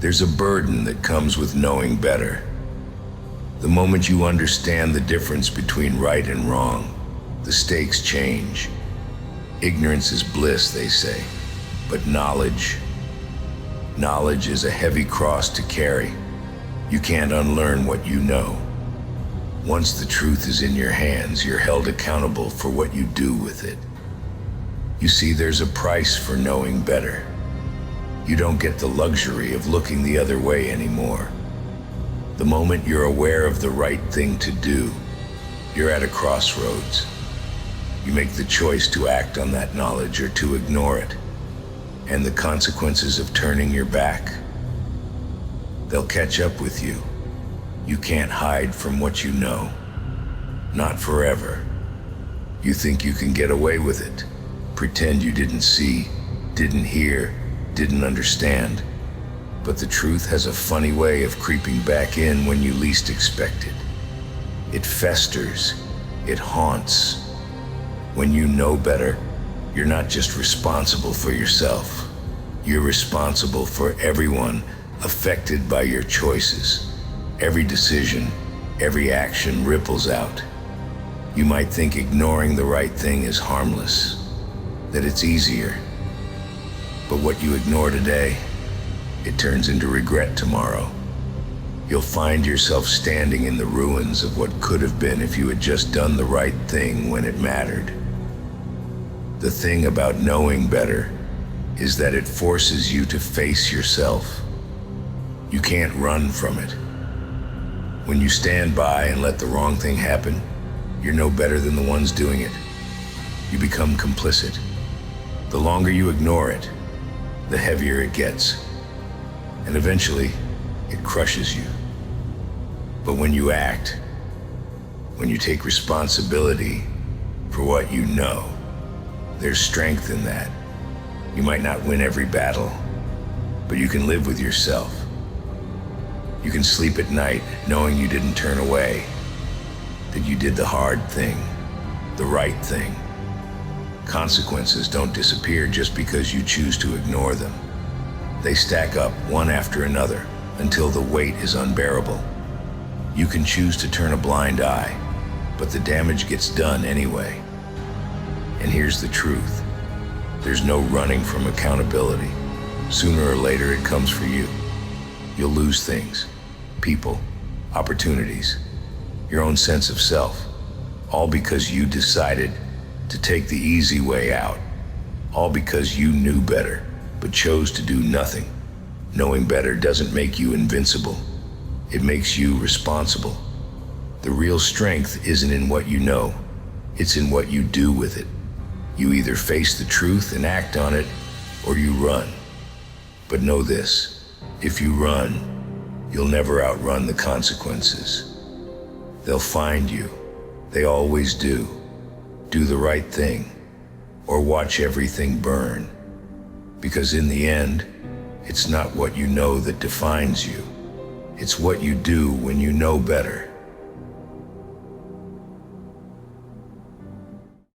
There's a burden that comes with knowing better. The moment you understand the difference between right and wrong, the stakes change. Ignorance is bliss, they say, but knowledge is a heavy cross to carry. You can't unlearn what you know. Once the truth is in your hands, you're held accountable for what you do with it. You see, there's a price for knowing better. You don't get the luxury of looking the other way anymore. The moment you're aware of the right thing to do, you're at a crossroads. You make the choice to act on that knowledge or to ignore it. And the consequences of turning your back, they'll catch up with you. You can't hide from what you know. Not forever. You think you can get away with it. Pretend you didn't see, didn't hear, didn't understand. But the truth has a funny way of creeping back in when you least expect it. It festers, it haunts. When you know better, you're not just responsible for yourself. You're responsible for everyone affected by your choices. Every decision, every action ripples out. You might think ignoring the right thing is harmless, that it's easier. But what you ignore today, it turns into regret tomorrow. You'll find yourself standing in the ruins of what could have been if you had just done the right thing when it mattered. The thing about knowing better is that it forces you to face yourself. You can't run from it. When you stand by and let the wrong thing happen, you're no better than the ones doing it. You become complicit. The longer you ignore it, the heavier it gets. And eventually, it crushes you. But when you act, when you take responsibility for what you know, there's strength in that. You might not win every battle, but you can live with yourself. You can sleep at night knowing you didn't turn away, that you did the hard thing, the right thing. Consequences don't disappear just because you choose to ignore them. They stack up one after another until the weight is unbearable. You can choose to turn a blind eye, but the damage gets done anyway. And here's the truth. There's no running from accountability. Sooner or later, it comes for you. You'll lose things, people, opportunities, your own sense of self, all because you decided to take the easy way out, all because you knew better, but chose to do nothing. Knowing better doesn't make you invincible. It makes you responsible. The real strength isn't in what you know, it's in what you do with it. You either face the truth and act on it, or you run. But know this, if you run, you'll never outrun the consequences. They'll find you. They always do. Do the right thing, or watch everything burn. Because in the end, it's not what you know that defines you. It's what you do when you know better.